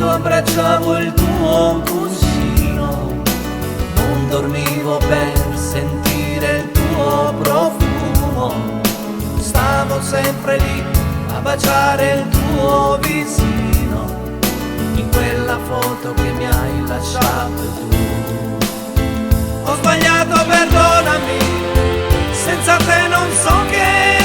quando abbracciavo il tuo cuscino, non dormivo per sentire il tuo profumo. Stavo sempre lì a baciare il tuo visino, in quella foto che mi hai lasciato tu. Ho sbagliato, perdonami, senza te non so che